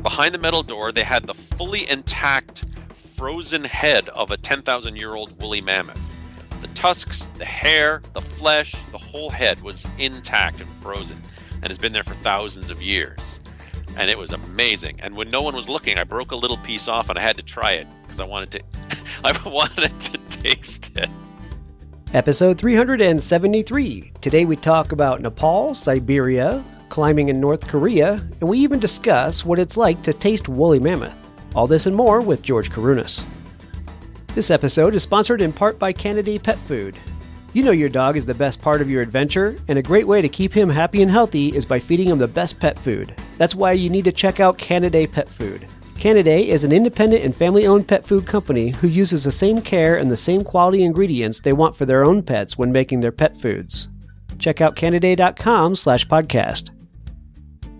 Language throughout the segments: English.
behind the metal door, they had the fully intact, frozen head of a 10,000-year-old woolly mammoth. The tusks, the hair, the flesh, the whole head was intact and frozen and has been there for thousands of years. And it was amazing. And when no one was looking, I broke a little piece off and I had to try it because I wanted to taste it. Episode 373. Today we talk about Nepal, Siberia, climbing in North Korea, and we even discuss what it's like to taste woolly mammoth. All this and more with George Kourounis. This episode is sponsored in part by Canada Pet Food. You know your dog is the best part of your adventure, and a great way to keep him happy and healthy is by feeding him the best pet food. That's why you need to check out Canada Pet Food. Canada is an independent and family-owned pet food company who uses the same care and the same quality ingredients they want for their own pets when making their pet foods. Check out Canada.com/podcast.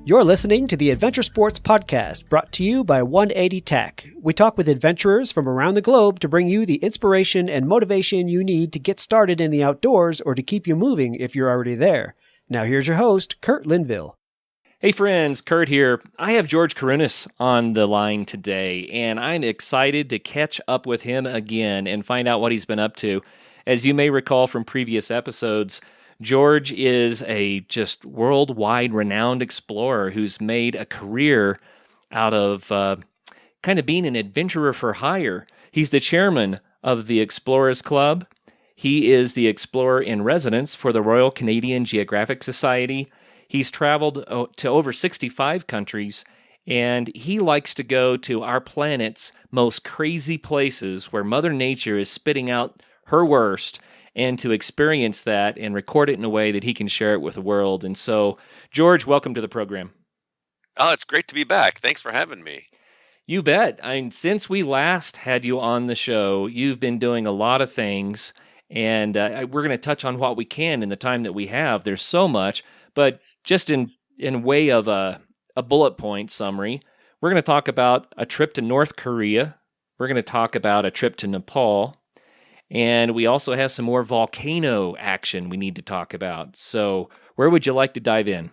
You're listening to the Adventure Sports Podcast, brought to you by 180 Tech. We talk with adventurers from around the globe to bring you the inspiration and motivation you need to get started in the outdoors or to keep you moving if you're already there. Now here's your host, Kurt Linville. Hey friends, Kurt here. I have George Kourounis on the line today, and I'm excited to catch up with him again and find out what he's been up to. As you may recall from previous episodes, George is a just worldwide renowned explorer who's made a career out of kind of being an adventurer for hire. He's the chairman of the Explorers Club. He is the explorer in residence for the Royal Canadian Geographic Society. He's traveled to over 65 countries, and he likes to go to our planet's most crazy places where Mother Nature is spitting out her worst, and to experience that and record it in a way that he can share it with the world. And so, George, welcome to the program. Oh, it's great to be back. Thanks for having me. You bet. Since we last had you on the show, you've been doing a lot of things, and we're going to touch on what we can in the time that we have. There's so much, but just in way of a bullet point summary, we're going to talk about a trip to North Korea. We're going to talk about a trip to Nepal. And we also have some more volcano action we need to talk about. So where would you like to dive in?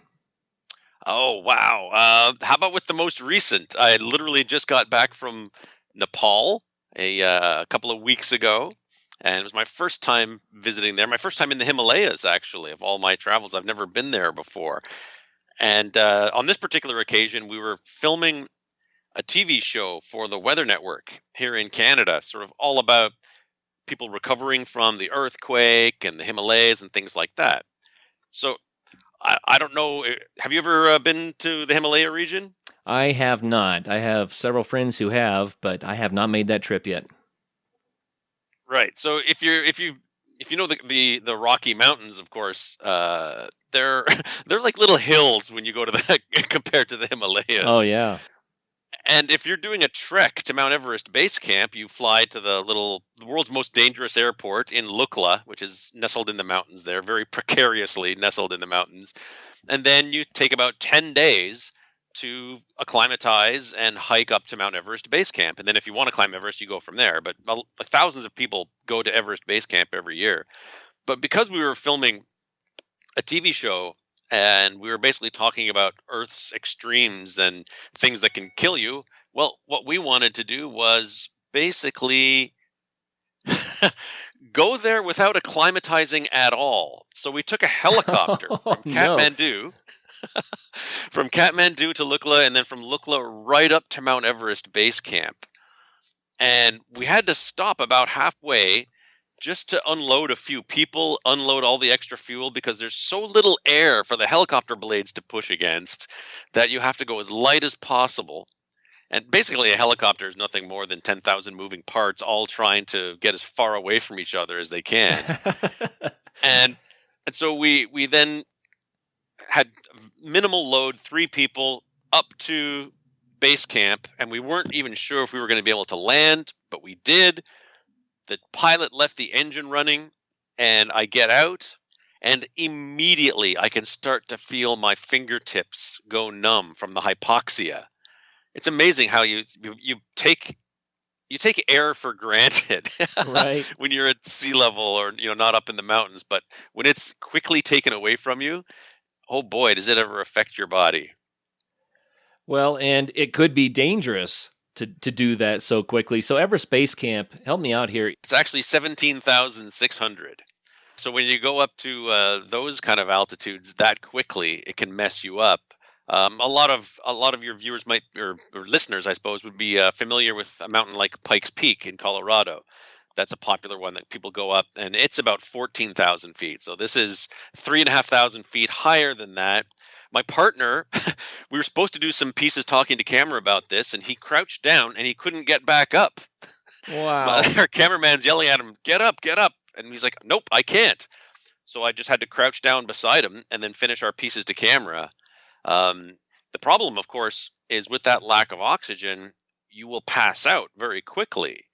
Oh, wow. How about with the most recent? I literally just got back from Nepal a couple of weeks ago. And it was my first time visiting there. My first time in the Himalayas, actually, of all my travels. I've never been there before. And on this particular occasion, we were filming a TV show for the Weather Network here in Canada, sort of all about people recovering from the earthquake and the Himalayas and things like that. So I don't know. Have you ever been to the Himalaya region? I have not. I have several friends who have, but I have not made that trip yet. Right. So if you know the Rocky Mountains, of course, they're like little hills when you go to the compared to the Himalayas. Oh yeah. And if you're doing a trek to Mount Everest Base Camp, you fly to the world's most dangerous airport in Lukla, which is nestled in the mountains there, very precariously nestled in the mountains. And then you take about 10 days to acclimatize and hike up to Mount Everest Base Camp. And then if you want to climb Everest, you go from there. But thousands of people go to Everest Base Camp every year. But because we were filming a TV show, and we were basically talking about Earth's extremes and things that can kill you. Well, what we wanted to do was basically go there without acclimatizing at all. So we took a helicopter from Kathmandu, from Kathmandu to Lukla, and then from Lukla right up to Mount Everest Base Camp. And we had to stop about halfway just to unload a few people, unload all the extra fuel, because there's so little air for the helicopter blades to push against that you have to go as light as possible. And basically a helicopter is nothing more than 10,000 moving parts all trying to get as far away from each other as they can. and so we then had minimal load, 3 people up to base camp, and we weren't even sure if we were going to be able to land, but we did. The pilot left the engine running, and I get out, and immediately I can start to feel my fingertips go numb from the hypoxia. It's amazing how you take air for granted, right? When you're at sea level or not up in the mountains, but when it's quickly taken away from you, oh boy, does it ever affect your body. Well, and it could be dangerous to do that so quickly. So Everest Base Camp, help me out here. It's actually 17,600. So when you go up to those kind of altitudes that quickly, it can mess you up. A lot of your viewers might or listeners, I suppose, would be familiar with a mountain like Pikes Peak in Colorado. That's a popular one that people go up, and it's about 14,000 feet. So this is 3,500 feet higher than that. My partner, we were supposed to do some pieces talking to camera about this, and he crouched down and he couldn't get back up. Wow. Our cameraman's yelling at him, get up, get up. And he's like, nope, I can't. So I just had to crouch down beside him and then finish our pieces to camera. The problem, of course, is with that lack of oxygen, you will pass out very quickly.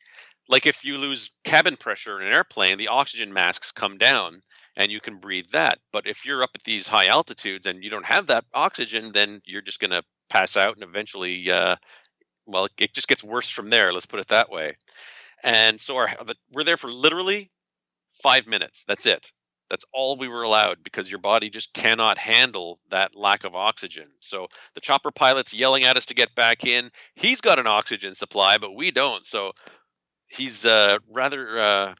Like if you lose cabin pressure in an airplane, the oxygen masks come down and you can breathe that. But if you're up at these high altitudes and you don't have that oxygen, then you're just going to pass out and eventually, it just gets worse from there. Let's put it that way. And so we're there for literally 5 minutes. That's it. That's all we were allowed because your body just cannot handle that lack of oxygen. So the chopper pilot's yelling at us to get back in. He's got an oxygen supply, but we don't. So he's rather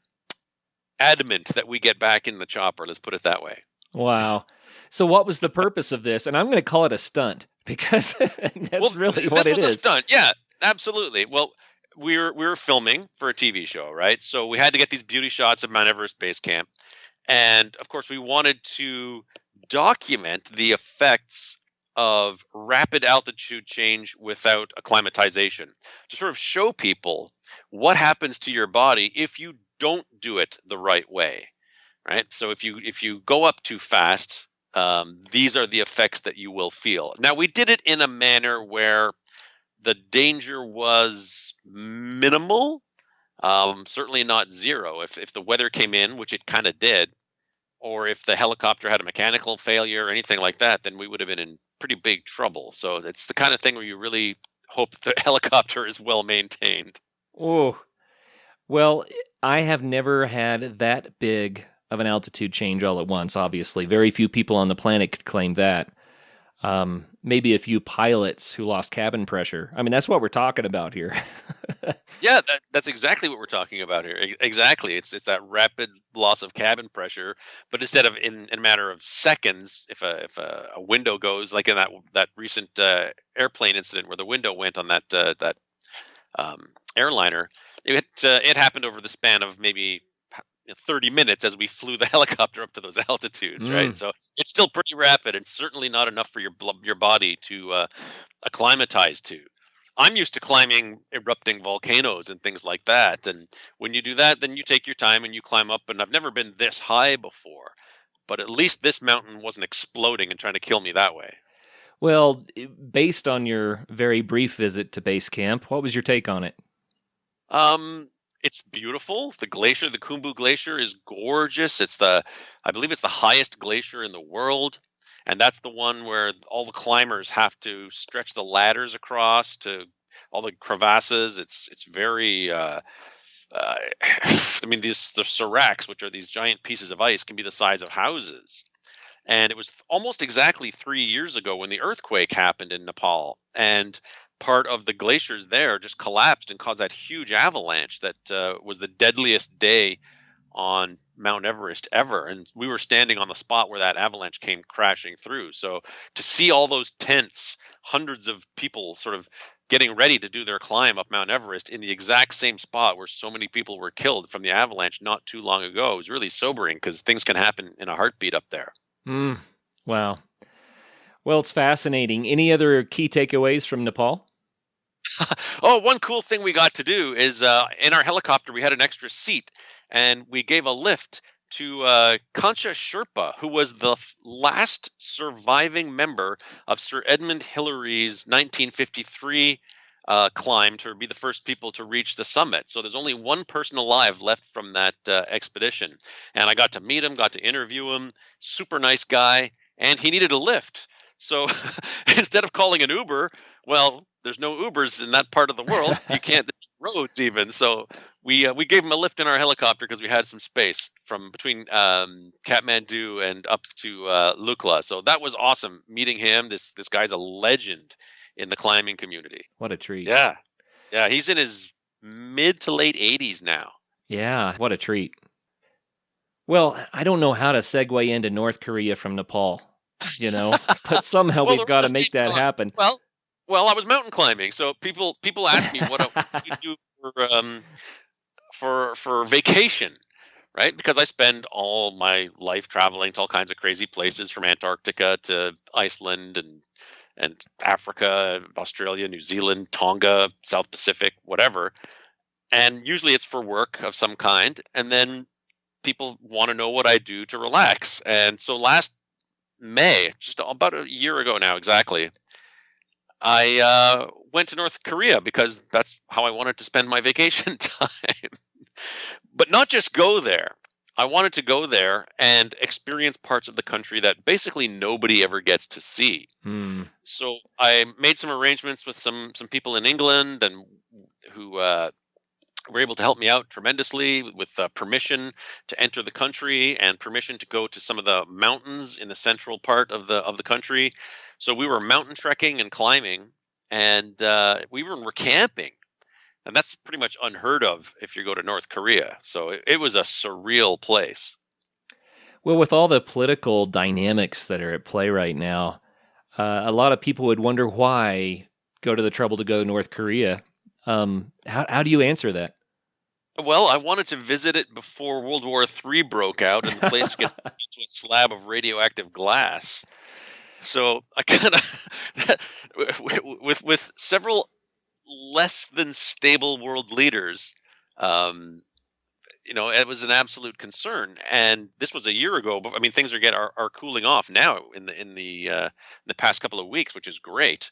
adamant that we get back in the chopper. Let's put it that way. Wow. So what was the purpose of this? And I'm going to call it a stunt because that's really what it is. This was a stunt. Yeah, absolutely. Well, we were filming for a TV show, right? So we had to get these beauty shots of Mount Everest Base Camp. And of course, we wanted to document the effects of rapid altitude change without acclimatization to sort of show people what happens to your body if you don't do it the right way, right? So if you go up too fast, these are the effects that you will feel. Now, we did it in a manner where the danger was minimal, certainly not zero. If the weather came in, which it kind of did, or if the helicopter had a mechanical failure or anything like that, then we would have been in pretty big trouble. So it's the kind of thing where you really hope the helicopter is well maintained. Oh, well, I have never had that big of an altitude change all at once, obviously. Very few people on the planet could claim that. Maybe a few pilots who lost cabin pressure. I mean, that's what we're talking about here. Yeah, that's exactly what we're talking about here. Exactly. It's that rapid loss of cabin pressure, but instead of in a matter of seconds, if a window goes, like in that recent airplane incident where the window went on that airliner, it happened over the span of maybe 30 minutes as we flew the helicopter up to those altitudes, right? So it's still pretty rapid and certainly not enough for your body to acclimatize to. I'm used to climbing erupting volcanoes and things like that. And when you do that, then you take your time and you climb up. And I've never been this high before, but at least this mountain wasn't exploding and trying to kill me that way. Well, based on your very brief visit to base camp, what was your take on it? It's beautiful. The glacier, the Khumbu Glacier, is gorgeous. I believe it's the highest glacier in the world. And that's the one where all the climbers have to stretch the ladders across to all the crevasses. It's very, the seracs, which are these giant pieces of ice, can be the size of houses. And it was almost exactly 3 years ago when the earthquake happened in Nepal. And part of the glaciers there just collapsed and caused that huge avalanche that was the deadliest day on Mount Everest ever. And we were standing on the spot where that avalanche came crashing through. So to see all those tents, hundreds of people sort of getting ready to do their climb up Mount Everest in the exact same spot where so many people were killed from the avalanche not too long ago was really sobering because things can happen in a heartbeat up there. Wow. Well, it's fascinating. Any other key takeaways from Nepal? One cool thing we got to do is in our helicopter, we had an extra seat and we gave a lift to Kancha Sherpa, who was the last surviving member of Sir Edmond Hillary's 1953 climb to be the first people to reach the summit. So there's only one person alive left from that expedition. And I got to meet him, got to interview him. Super nice guy. And he needed a lift. So instead of calling an Uber, well, there's no Ubers in that part of the world. You can't roads even. So we gave him a lift in our helicopter because we had some space from between Kathmandu and up to Lukla. So that was awesome meeting him. This guy's a legend in the climbing community. What a treat. Yeah. Yeah, he's in his mid to late 80s now. Yeah, what a treat. Well, I don't know how to segue into North Korea from Nepal, but somehow Well, we've the got reason to I'm saying, make that happen. well, I was mountain climbing, so people ask me what you do for vacation, right? Because I spend all my life traveling to all kinds of crazy places, from Antarctica to Iceland and Africa, Australia, New Zealand, Tonga, South Pacific, whatever. And usually it's for work of some kind. And then people want to know what I do to relax. And so last May, just about a year ago now exactly, I went to North Korea because that's how I wanted to spend my vacation time. But not just go there. I wanted to go there and experience parts of the country that basically nobody ever gets to see. So I made some arrangements with some people in England and who were able to help me out tremendously with permission to enter the country and permission to go to some of the mountains in the central part of the country. So we were mountain trekking and climbing, and we were camping. And that's pretty much unheard of if you go to North Korea. So it was a surreal place. Well, with all the political dynamics that are at play right now, a lot of people would wonder why go to the trouble to go to North Korea. How do you answer that? Well, I wanted to visit it before World War III broke out and the place gets into a slab of radioactive glass. So I kind of, with several less than stable world leaders, it was an absolute concern. And this was a year ago, but I mean, things are cooling off now in the past couple of weeks, which is great.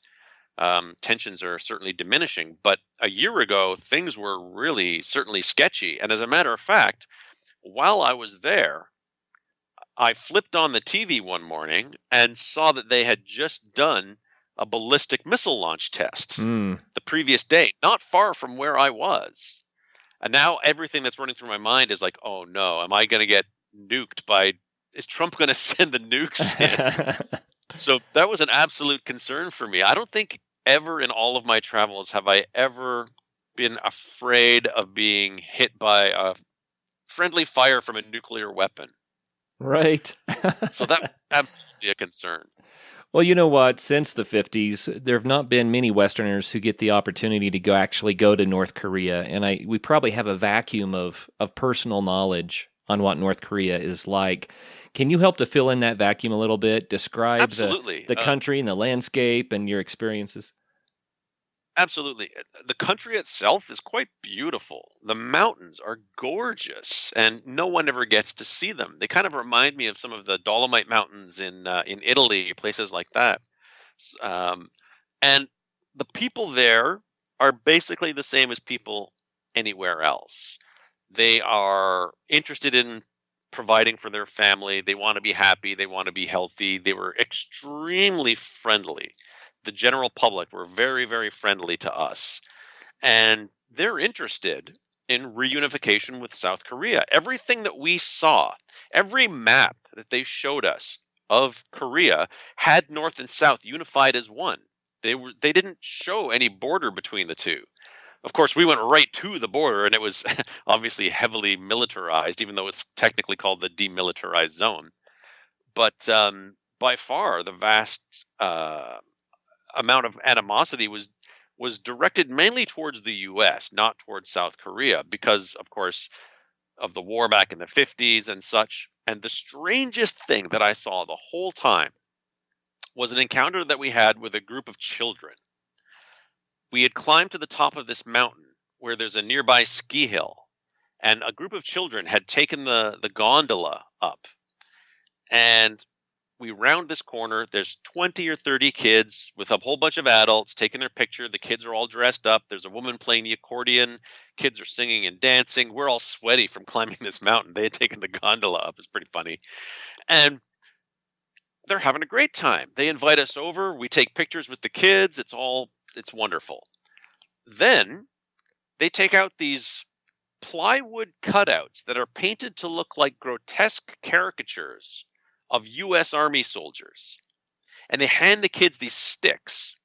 Tensions are certainly diminishing, but a year ago things were really certainly sketchy. And as a matter of fact, while I was there, I flipped on the TV one morning and saw that they had just done a ballistic missile launch test the previous day, not far from where I was. And now everything that's running through my mind is like, oh no, am I going to get nuked is Trump going to send the nukes in? So that was an absolute concern for me. I don't think ever in all of my travels have I ever been afraid of being hit by a friendly fire from a nuclear weapon. Right. So that was absolutely a concern. Well, you know what? Since the 50s, there have not been many Westerners who get the opportunity to actually go to North Korea, and we probably have a vacuum of personal knowledge on what North Korea is like. Can you help to fill in that vacuum a little bit? Describe the country and the landscape and your experiences. Absolutely. The country itself is quite beautiful. The mountains are gorgeous, and no one ever gets to see them. They kind of remind me of some of the Dolomite Mountains in Italy, places like that. And the people there are basically the same as people anywhere else. They are interested in providing for their family. They want to be happy. They want to be healthy. They were extremely friendly. The general public were very, very friendly to us. And they're interested in reunification with South Korea. Everything that we saw, every map that they showed us of Korea had North and South unified as one. They didn't show any border between the two. Of course, we went right to the border, and it was obviously heavily militarized, even though it's technically called the demilitarized zone. But by far, the vast amount of animosity was directed mainly towards the U.S., not towards South Korea, because, of course, of the war back in the 50s and such. And the strangest thing that I saw the whole time was an encounter that we had with a group of children. We had climbed to the top of this mountain where there's a nearby ski hill, and a group of children had taken the gondola up. And we round this corner. There's 20 or 30 kids with a whole bunch of adults taking their picture. The kids are all dressed up. There's a woman playing the accordion. Kids are singing and dancing. We're all sweaty from climbing this mountain. They had taken the gondola up. It's pretty funny. And they're having a great time. They invite us over. We take pictures with the kids. It's wonderful. Then they take out these plywood cutouts that are painted to look like grotesque caricatures of U.S. Army soldiers. And they hand the kids these sticks.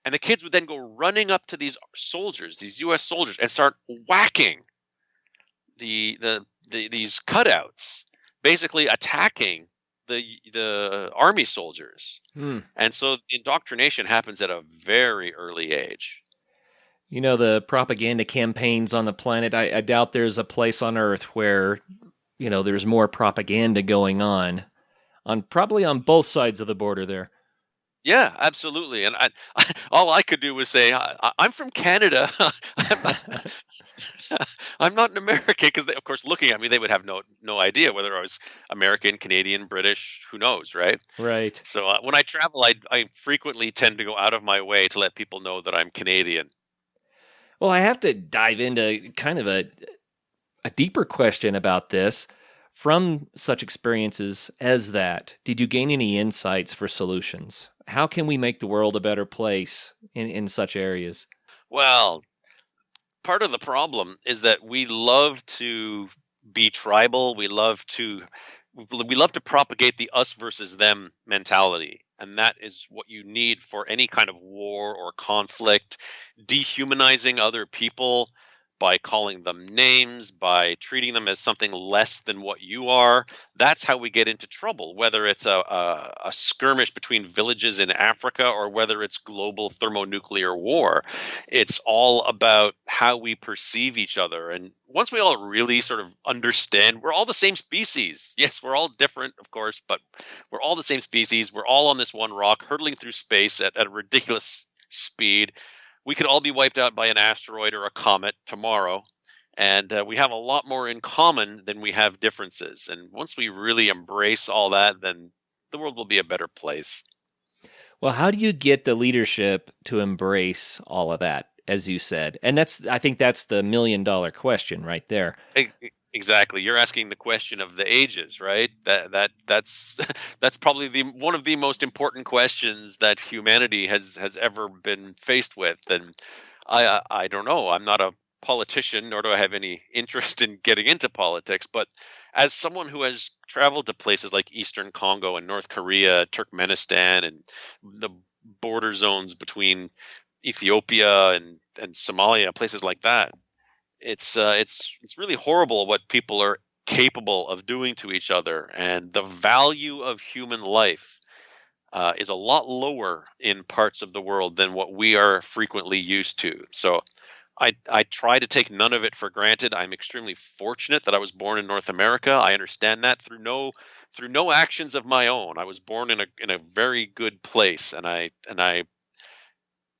And the kids would then go running up to these soldiers, these U.S. soldiers, and start whacking these cutouts, basically attacking the army soldiers. And so indoctrination happens at a very early age. The propaganda campaigns on the planet, I doubt there's a place on Earth where, there's more propaganda going on probably on both sides of the border there. Yeah, absolutely. And all I could do was say, I'm from Canada. I'm not an American, because of course, looking at me, they would have no idea whether I was American, Canadian, British, who knows, right? Right. So when I travel, I frequently tend to go out of my way to let people know that I'm Canadian. Well, I have to dive into kind of a deeper question about this. From such experiences as that, did you gain any insights for solutions? How can we make the world a better place in such areas? Well, part of the problem is that we love to be tribal. We love to propagate the us versus them mentality. And that is what you need for any kind of war or conflict, dehumanizing other people by calling them names, by treating them as something less than what you are. That's how we get into trouble, whether it's a skirmish between villages in Africa or whether it's global thermonuclear war. It's all about how we perceive each other. And once we all really sort of understand, we're all the same species. Yes, we're all different, of course, but we're all the same species. We're all on this one rock, hurtling through space at a ridiculous speed. We could all be wiped out by an asteroid or a comet tomorrow, and we have a lot more in common than we have differences. And once we really embrace all that, then the world will be a better place. Well, how do you get the leadership to embrace all of that, as you said? And I think that's the $1 million question right there. Exactly. You're asking the question of the ages, right? That's probably one of the most important questions that humanity has ever been faced with. And I don't know. I'm not a politician, nor do I have any interest in getting into politics. But as someone who has traveled to places like Eastern Congo and North Korea, Turkmenistan, and the border zones between Ethiopia and Somalia, places like that, it's really horrible what people are capable of doing to each other, and the value of human life is a lot lower in parts of the world than what we are frequently used to. So I try to take none of it for granted. I'm extremely fortunate that I was born in North America. I understand that through no actions of my own. I was born in a very good place, and I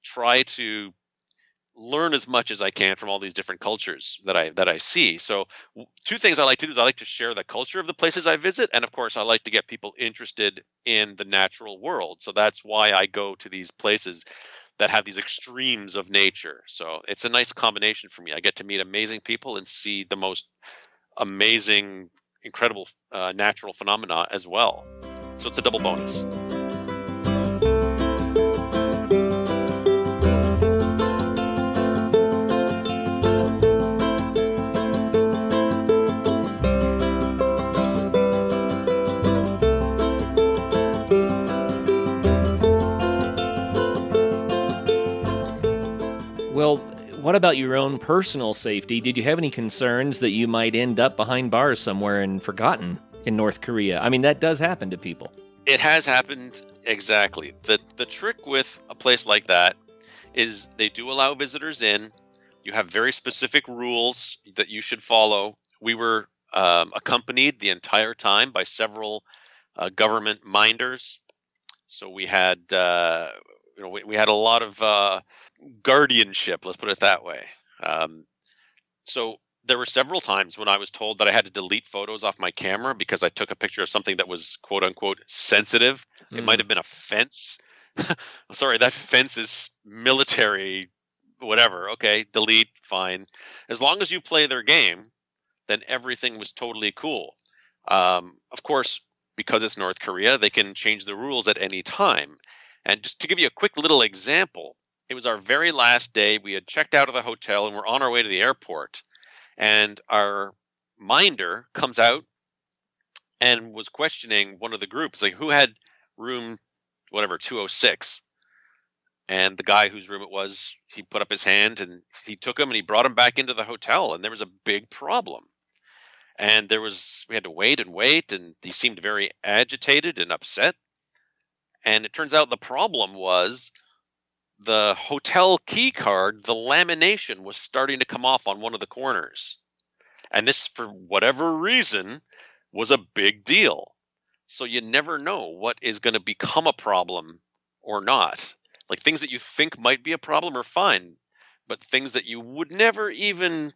try to learn as much as I can from all these different cultures that I see. So two things I like to do is I like to share the culture of the places I visit, and of course I like to get people interested in the natural world. So that's why I go to these places that have these extremes of nature. So it's a nice combination for me. I get to meet amazing people and see the most amazing, incredible natural phenomena as well. So it's a double bonus. Well, what about your own personal safety? Did you have any concerns that you might end up behind bars somewhere and forgotten in North Korea? I mean, that does happen to people. It has happened, exactly. The trick with a place like that is they do allow visitors in. You have very specific rules that you should follow. We were accompanied the entire time by several government minders. So we had we had a lot of guardianship, let's put it that way. So there were several times when I was told that I had to delete photos off my camera because I took a picture of something that was quote unquote sensitive. It might have been a fence. Sorry, that fence is military, whatever. Okay, delete, fine. As long as you play their game, then everything was totally cool. Of course, because it's North Korea, they can change the rules at any time. And just to give you a quick little example, it was our very last day. We had checked out of the hotel and we're on our way to the airport. And our minder comes out and was questioning one of the groups, like, who had room, whatever, 206. And the guy whose room it was, he put up his hand and he took him and he brought him back into the hotel. And there was a big problem. And we had to wait, and he seemed very agitated and upset. And it turns out the problem was the hotel key card, the lamination was starting to come off on one of the corners. And this, for whatever reason, was a big deal. So you never know what is going to become a problem or not. Like things that you think might be a problem are fine, but things that you would never even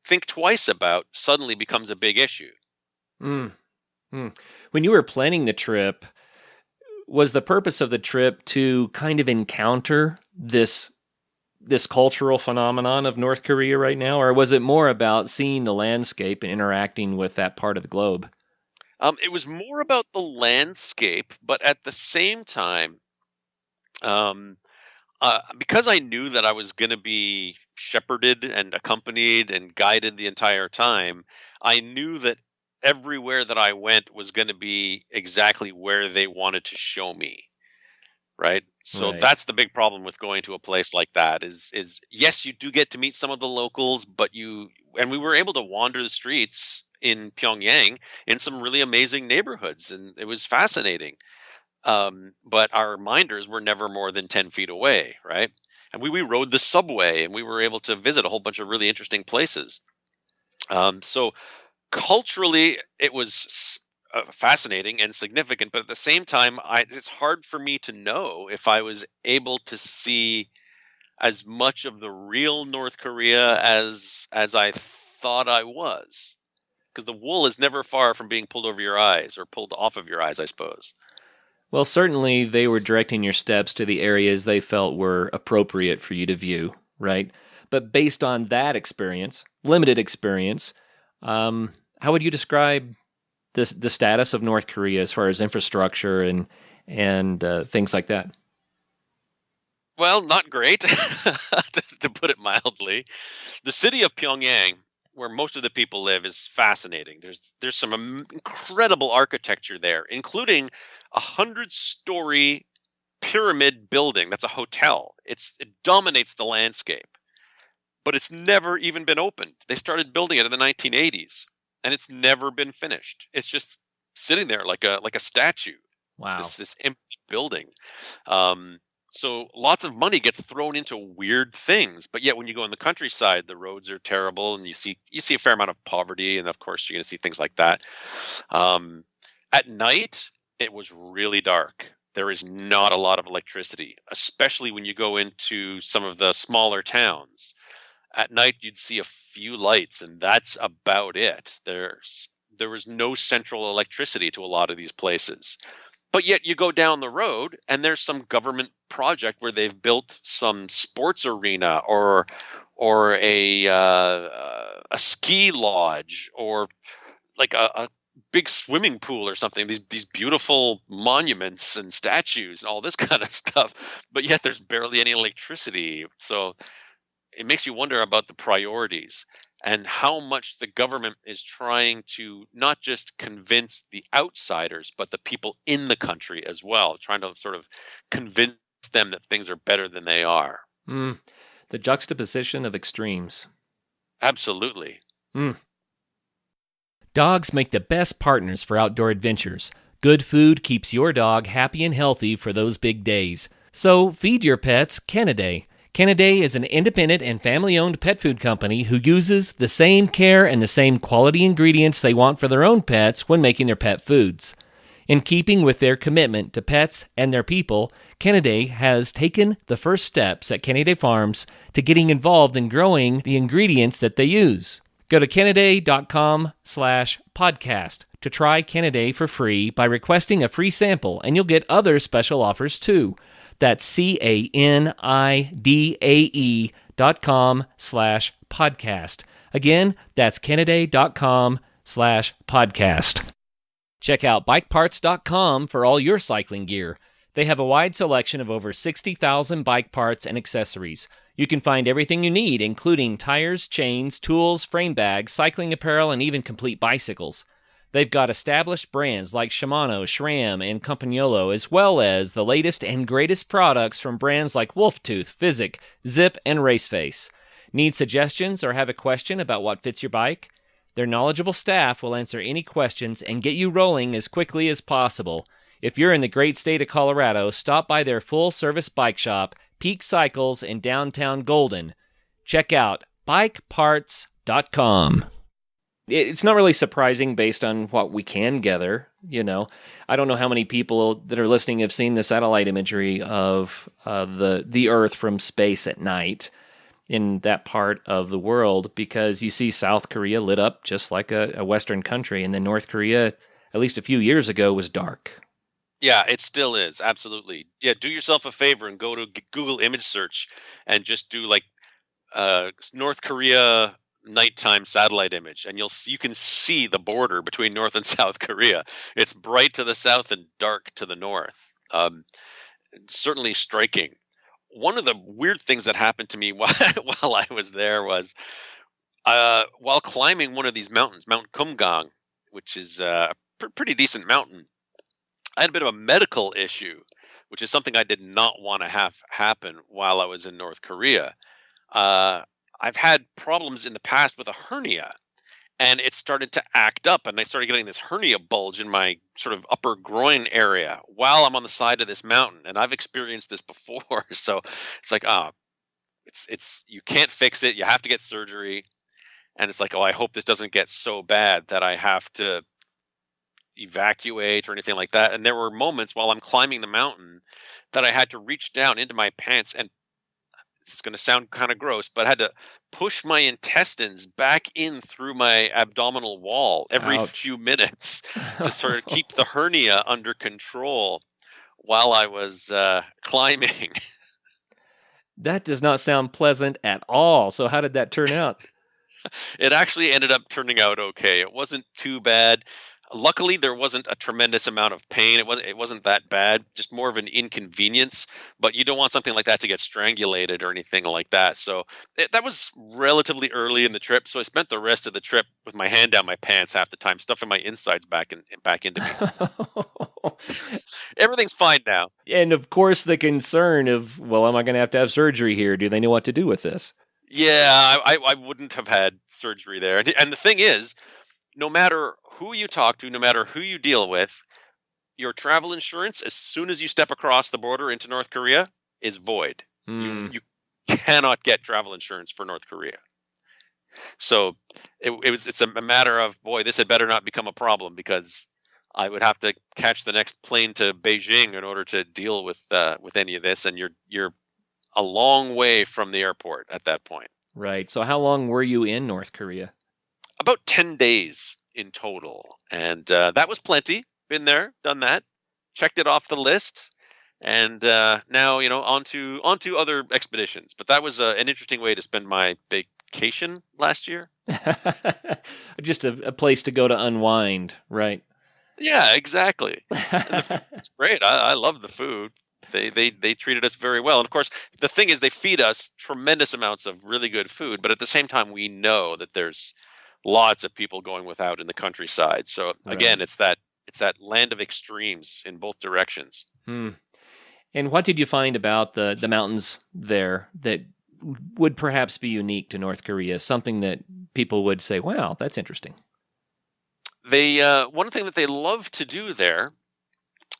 think twice about suddenly becomes a big issue. Mm. When you were planning the trip, was the purpose of the trip to kind of encounter this cultural phenomenon of North Korea right now, or was it more about seeing the landscape and interacting with that part of the globe? It was more about the landscape, but at the same time, because I knew that I was going to be shepherded and accompanied and guided the entire time, I knew that everywhere that I went was going to be exactly where they wanted to show me. Right. So Right. That's the big problem with going to a place like that is yes, you do get to meet some of the locals, but and we were able to wander the streets in Pyongyang in some really amazing neighborhoods, and it was fascinating. But our minders were never more than 10 feet away. Right. And we rode the subway and we were able to visit a whole bunch of really interesting places. So culturally, it was fascinating and significant, but at the same time, it's hard for me to know if I was able to see as much of the real North Korea as I thought I was, because the wool is never far from being pulled over your eyes or pulled off of your eyes, I suppose. Well, certainly they were directing your steps to the areas they felt were appropriate for you to view, right? But based on that experience, limited experience, how would you describe the status of North Korea as far as infrastructure and things like that? Well, not great, to put it mildly. The city of Pyongyang, where most of the people live, is fascinating. There's some incredible architecture there, including a 100-story pyramid building that's a hotel. It dominates the landscape, but it's never even been opened. They started building it in the 1980s. And it's never been finished. It's just sitting there like a statue. Wow. This empty building. So lots of money gets thrown into weird things. But yet when you go in the countryside, the roads are terrible, and you see a fair amount of poverty, and of course you're going to see things like that. At night, it was really dark. There is not a lot of electricity, especially when you go into some of the smaller towns. At night, you'd see a few lights, and that's about it. There was no central electricity to a lot of these places. But yet you go down the road, and there's some government project where they've built some sports arena or a ski lodge or like a big swimming pool or something. These beautiful monuments and statues and all this kind of stuff. But yet there's barely any electricity. So it makes you wonder about the priorities and how much the government is trying to not just convince the outsiders, but the people in the country as well, trying to sort of convince them that things are better than they are. The juxtaposition of extremes. Absolutely. Dogs make the best partners for outdoor adventures. Good food keeps your dog happy and healthy for those big days. So feed your pets Canidae. Canidae is an independent and family-owned pet food company who uses the same care and the same quality ingredients they want for their own pets when making their pet foods. In keeping with their commitment to pets and their people, Canidae has taken the first steps at Canidae Farms to getting involved in growing the ingredients that they use. Go to Canidae.com/podcast to try Canidae for free by requesting a free sample, and you'll get other special offers too. That's CANIDAE.com/podcast. Again, that's Canidae.com/podcast. Check out bikeparts.com for all your cycling gear. They have a wide selection of over 60,000 bike parts and accessories. You can find everything you need, including tires, chains, tools, frame bags, cycling apparel, and even complete bicycles. They've got established brands like Shimano, SRAM, and Campagnolo, as well as the latest and greatest products from brands like Wolftooth, Physic, Zip, and Raceface. Need suggestions or have a question about what fits your bike? Their knowledgeable staff will answer any questions and get you rolling as quickly as possible. If you're in the great state of Colorado, stop by their full-service bike shop, Peak Cycles in downtown Golden. Check out bikeparts.com. It's not really surprising based on what we can gather, I don't know how many people that are listening have seen the satellite imagery of the Earth from space at night in that part of the world, because you see South Korea lit up just like a Western country, and then North Korea, at least a few years ago, was dark. Yeah, it still is. Absolutely. Yeah, do yourself a favor and go to Google image search and just do like North Korea nighttime satellite image, and you can see the border between North and South Korea. It's bright to the south and dark to the north. Certainly striking. One of the weird things that happened to me while I was there was while climbing one of these mountains, Mount Kumgang, which is a pretty decent mountain. I had a bit of a medical issue, which is something I did not want to have happen while I was in North Korea. I've had problems in the past with a hernia, and it started to act up, and I started getting this hernia bulge in my sort of upper groin area while I'm on the side of this mountain. And I've experienced this before. So it's like, it's you can't fix it. You have to get surgery. And it's like, I hope this doesn't get so bad that I have to evacuate or anything like that. And there were moments while I'm climbing the mountain that I had to reach down into my pants, and it's going to sound kind of gross, but I had to push my intestines back in through my abdominal wall every few minutes to sort of keep the hernia under control while I was climbing. That does not sound pleasant at all. So how did that turn out? It actually ended up turning out okay. It wasn't too bad. Luckily, there wasn't a tremendous amount of pain. It wasn't that bad, just more of an inconvenience. But you don't want something like that to get strangulated or anything like that. So that was relatively early in the trip. So I spent the rest of the trip with my hand down my pants half the time, stuffing my insides back into me. Everything's fine now. And of course, the concern of, am I going to have surgery here? Do they know what to do with this? Yeah, I wouldn't have had surgery there. And the thing is, no matter who you talk to, no matter who you deal with, your travel insurance, as soon as you step across the border into North Korea, is void. You cannot get travel insurance for North Korea. So it's a matter of, this had better not become a problem, because I would have to catch the next plane to Beijing in order to deal with any of this, and you're a long way from the airport at that point. Right. So how long were you in North Korea? About 10 days in total. And that was plenty. Been there, done that, checked it off the list. And now, on to other expeditions. But that was an interesting way to spend my vacation last year. Just a place to go to unwind, right? Yeah, exactly. It's great. I love the food. They treated us very well. And of course, the thing is, they feed us tremendous amounts of really good food. But at the same time, we know that there's lots of people going without in the countryside. So again, it's that land of extremes in both directions. And what did you find about the mountains there that would perhaps be unique to North Korea? Something that people would say, wow, that's interesting. One thing that they love to do there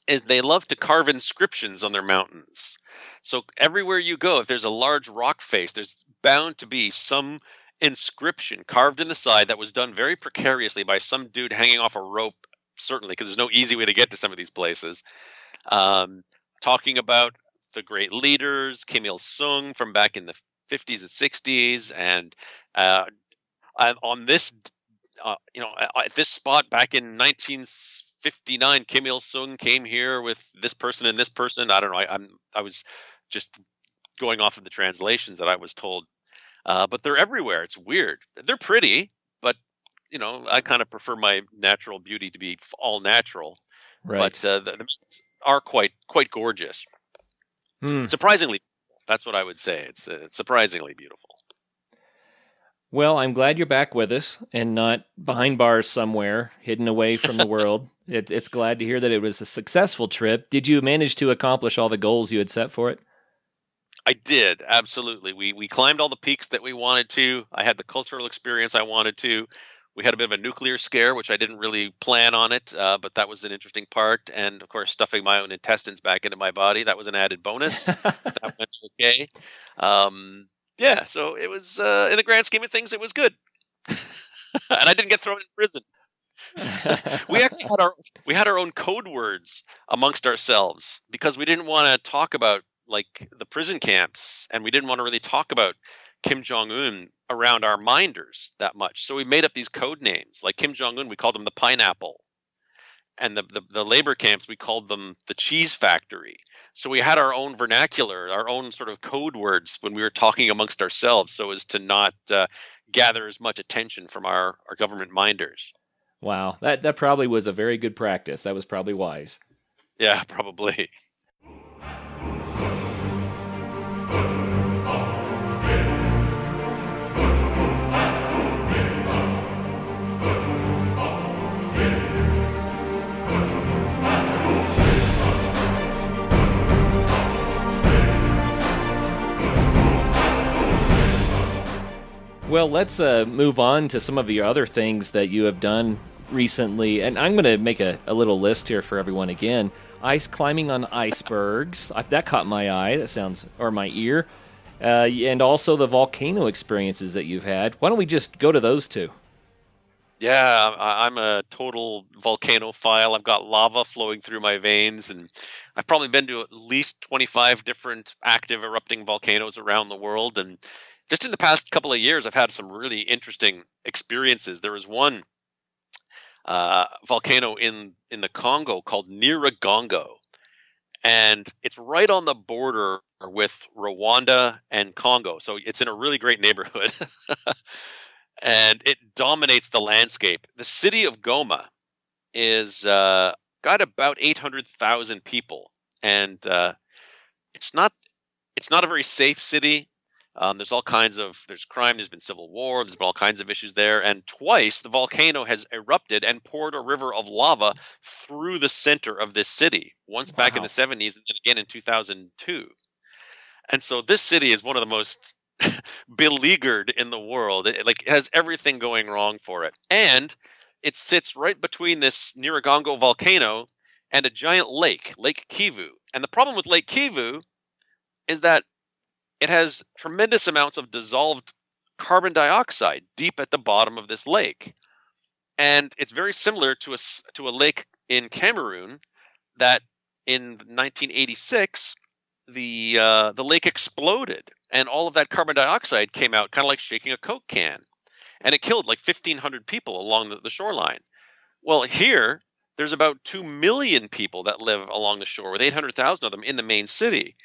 is they love to carve inscriptions on their mountains. So everywhere you go, if there's a large rock face, there's bound to be some inscription carved in the side that was done very precariously by some dude hanging off a rope, certainly, because there's no easy way to get to some of these places. Talking about the great leaders, Kim Il-sung from back in the 50s and 60s, and on this, at this spot back in 1959, Kim Il-sung came here with this person and this person. I don't know. I was just going off of the translations that I was told. But they're everywhere. It's weird. They're pretty, but I kind of prefer my natural beauty to be all natural. Right. But the mountains are quite gorgeous. Surprisingly, that's what I would say. It's surprisingly beautiful. Well, I'm glad you're back with us and not behind bars somewhere, hidden away from the world. It's glad to hear that it was a successful trip. Did you manage to accomplish all the goals you had set for it? I did, absolutely. We climbed all the peaks that we wanted to. I had the cultural experience I wanted to. We had a bit of a nuclear scare, which I didn't really plan on it, but that was an interesting part. And of course, stuffing my own intestines back into my body, that was an added bonus. That went okay. Um, yeah, so it was, in the grand scheme of things, it was good. And I didn't get thrown in prison. We actually had our own code words amongst ourselves because we didn't want to talk about like the prison camps, and we didn't want to really talk about Kim Jong Un around our minders that much. So we made up these code names. Like Kim Jong Un, we called him the pineapple, and the labor camps we called them the cheese factory. So we had our own vernacular, our own sort of code words when we were talking amongst ourselves, so as to not gather as much attention from our government minders. Wow, that probably was a very good practice. That was probably wise. Yeah, probably. Well, let's move on to some of your other things that you have done recently. And I'm going to make a little list here for everyone again. Ice climbing on icebergs. That caught my eye. That sounds, or my ear. And also the volcano experiences that you've had. Why don't we just go to those two? Yeah, I'm a total volcanophile. I've got lava flowing through my veins, and I've probably been to at least 25 different active erupting volcanoes around the world. And just in the past couple of years, I've had some really interesting experiences. There was one volcano in the Congo called Nyiragongo, and it's right on the border with Rwanda and Congo. So it's in a really great neighborhood. And it dominates the landscape. The city of Goma is got about 800,000 people, and it's not a very safe city. There's crime, there's been civil war, there's been all kinds of issues there, and twice the volcano has erupted and poured a river of lava through the center of this city. Once back in the 70s, and then again in 2002. And so this city is one of the most beleaguered in the world. It has everything going wrong for it. And it sits right between this Nyiragongo volcano and a giant lake, Lake Kivu. And the problem with Lake Kivu is that it has tremendous amounts of dissolved carbon dioxide deep at the bottom of this lake. And it's very similar to a lake in Cameroon that in 1986 the lake exploded, and all of that carbon dioxide came out kind of like shaking a Coke can, and it killed like 1,500 people along the shoreline. Well, here there's about 2 million people that live along the shore, with 800,000 of them in the main city.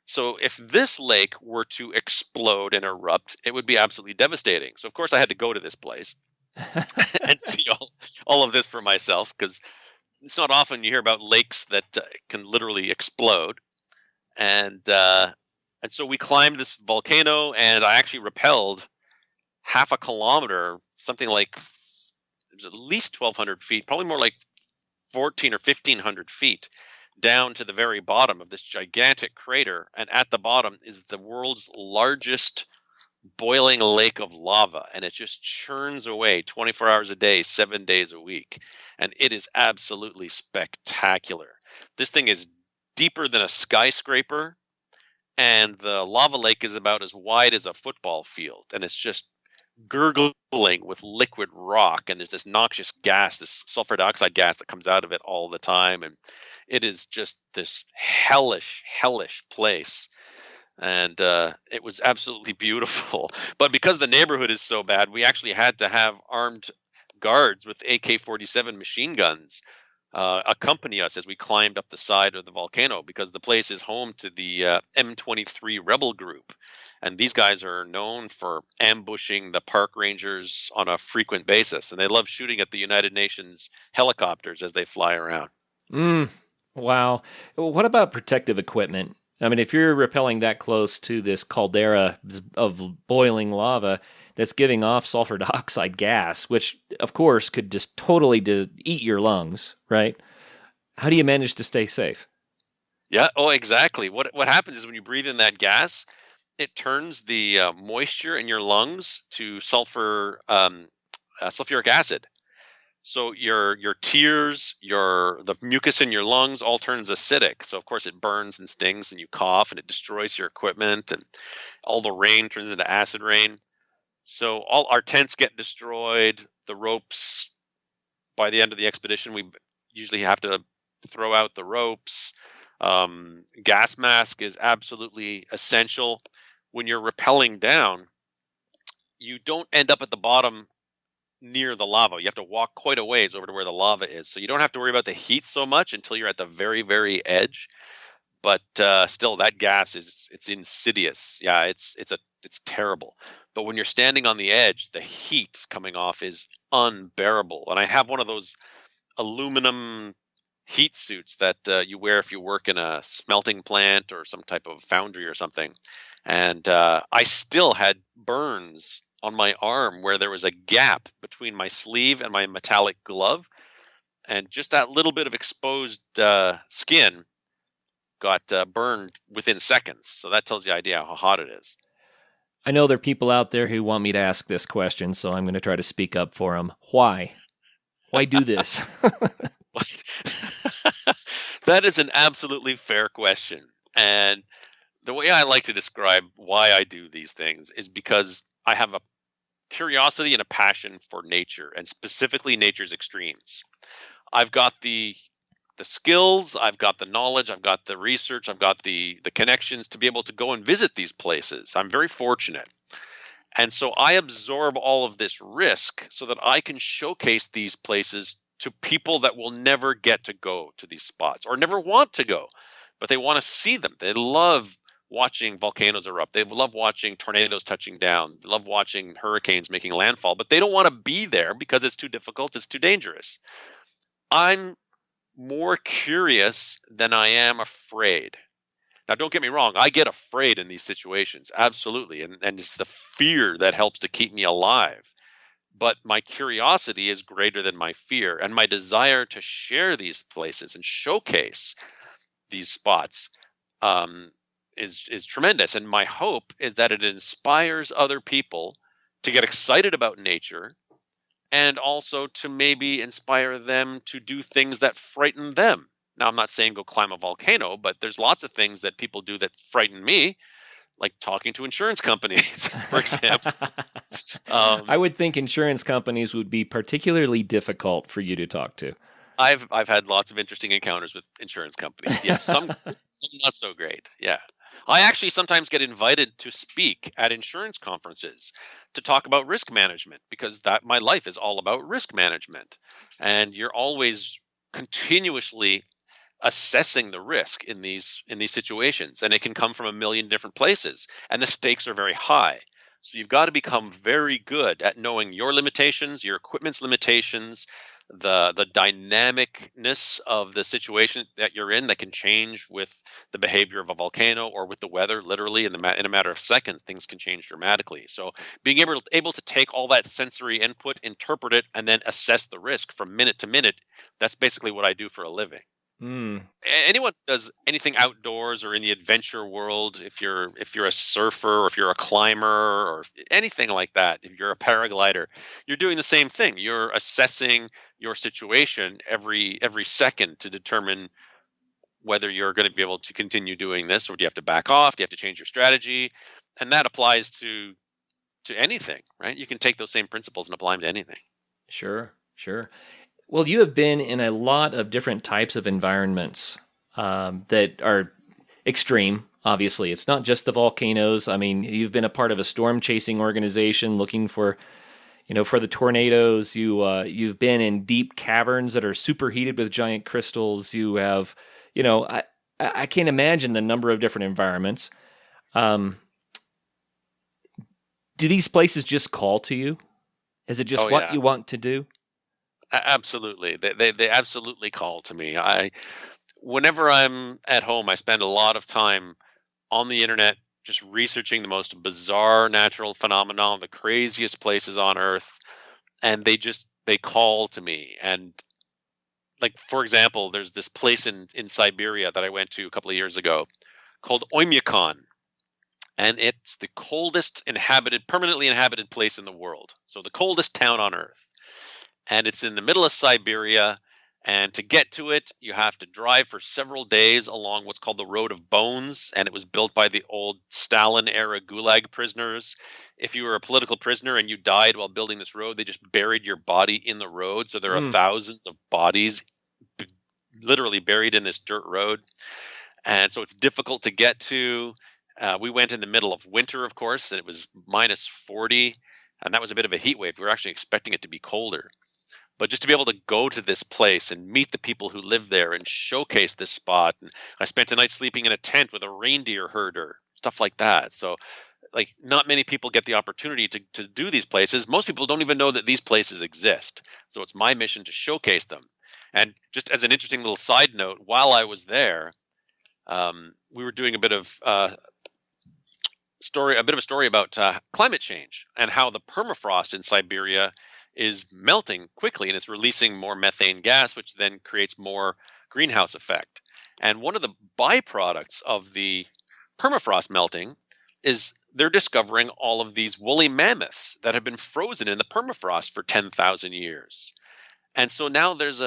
So if this lake were to explode and erupt, it would be absolutely devastating. So of course I had to go to this place and see all of this for myself, because it's not often you hear about lakes that can literally explode. And so we climbed this volcano, and I actually rappelled half a kilometer, something like, it was at least 1,200 feet, probably more like 14 or 1,500 feet, down to the very bottom of this gigantic crater. And at the bottom is the world's largest boiling lake of lava, and it just churns away 24 hours a day, 7 days a week. And it is absolutely spectacular. This thing is deeper than a skyscraper, and the lava lake is about as wide as a football field, and it's just gurgling with liquid rock, and there's this noxious gas, this sulfur dioxide gas that comes out of it all the time, and it is just this hellish place. And it was absolutely beautiful. But because the neighborhood is so bad, we actually had to have armed guards with AK-47 machine guns accompany us as we climbed up the side of the volcano, because the place is home to the M23 rebel group. And these guys are known for ambushing the park rangers on a frequent basis. And they love shooting at the United Nations helicopters as they fly around. Wow. What about protective equipment? I mean, if you're rappelling that close to this caldera of boiling lava that's giving off sulfur dioxide gas, which of course could just totally eat your lungs, right? How do you manage to stay safe? Yeah. Oh, exactly. What happens is when you breathe in that gas, it turns the moisture in your lungs to sulfuric acid. So your tears, the mucus in your lungs all turns acidic. So of course it burns and stings, and you cough, and it destroys your equipment, and all the rain turns into acid rain. So all our tents get destroyed. The ropes, by the end of the expedition, we usually have to throw out the ropes. Gas mask is absolutely essential. When you're rappelling down, you don't end up at the bottom near the lava. You have to walk quite a ways over to where the lava is. So you don't have to worry about the heat so much until you're at the very, very edge. But still, that gas it's insidious. Yeah, it's terrible. But when you're standing on the edge, the heat coming off is unbearable. And I have one of those aluminum heat suits that you wear if you work in a smelting plant or some type of foundry or something. And I still had burns on my arm where there was a gap between my sleeve and my metallic glove. And just that little bit of exposed skin got burned within seconds. So that tells you the idea how hot it is. I know there are people out there who want me to ask this question, so I'm going to try to speak up for them. Why? Why do this? That is an absolutely fair question. And the way I like to describe why I do these things is because I have a curiosity and a passion for nature, and specifically nature's extremes. I've got the skills, I've got the knowledge, I've got the research, I've got the connections to be able to go and visit these places. I'm very fortunate. And so I absorb all of this risk so that I can showcase these places to people that will never get to go to these spots or never want to go, but they want to see them. They love watching volcanoes erupt. They love watching tornadoes touching down. They love watching hurricanes making landfall, but they don't want to be there because it's too difficult. It's too dangerous. I'm more curious than I am afraid. Now, don't get me wrong. I get afraid in these situations. Absolutely. And it's the fear that helps to keep me alive. But my curiosity is greater than my fear. And my desire to share these places and showcase these spots is tremendous. And my hope is that it inspires other people to get excited about nature, and also to maybe inspire them to do things that frighten them. Now, I'm not saying go climb a volcano, but there's lots of things that people do that frighten me, like talking to insurance companies, for example. I would think insurance companies would be particularly difficult for you to talk to. I've had lots of interesting encounters with insurance companies. Yes, some not so great. Yeah. I actually sometimes get invited to speak at insurance conferences to talk about risk management, because my life is all about risk management. And you're always continuously assessing the risk in these situations, and it can come from a million different places, and the stakes are very high. So you've got to become very good at knowing your limitations, your equipment's limitations, the dynamicness of the situation that you're in that can change with the behavior of a volcano or with the weather. Literally in a matter of seconds, things can change dramatically. So being able to take all that sensory input, interpret it, and then assess the risk from minute to minute, that's basically what I do for a living. Anyone who does anything outdoors or in the adventure world, if you're a surfer, or if you're a climber, or anything like that, if you're a paraglider, you're doing the same thing. You're assessing your situation every second to determine whether you're going to be able to continue doing this, or do you have to back off? Do you have to change your strategy? And that applies to anything, right? You can take those same principles and apply them to anything. Sure. Well, you have been in a lot of different types of environments that are extreme, obviously. It's not just the volcanoes. I mean, you've been a part of a storm chasing organization looking for the tornadoes. You've been in deep caverns that are superheated with giant crystals. You have, I can't imagine the number of different environments. Do these places just call to you? Is it just what you want to do? Absolutely. They absolutely call to me. Whenever I'm at home, I spend a lot of time on the internet, just researching the most bizarre natural phenomenon, the craziest places on Earth, and they call to me. And like, for example, there's this place in Siberia that I went to a couple of years ago called Oymyakon, and it's the coldest permanently inhabited place in the world. So the coldest town on Earth, and it's in the middle of Siberia. And to get to it, you have to drive for several days along what's called the Road of Bones. And it was built by the old Stalin-era Gulag prisoners. If you were a political prisoner and you died while building this road, they just buried your body in the road. So there are thousands of bodies literally buried in this dirt road. And so it's difficult to get to. We went in the middle of winter, of course, and it was minus 40. And that was a bit of a heat wave. We were actually expecting it to be colder. But just to be able to go to this place and meet the people who live there and showcase this spot. And I spent a night sleeping in a tent with a reindeer herder, stuff like that. So, like, not many people get the opportunity to do these places. Most people don't even know that these places exist. So it's my mission to showcase them. And just as an interesting little side note, while I was there, we were doing a bit of a story about climate change and how the permafrost in Siberia is melting quickly, and it's releasing more methane gas, which then creates more greenhouse effect. And one of the byproducts of the permafrost melting is they're discovering all of these woolly mammoths that have been frozen in the permafrost for 10,000 years. And so now there's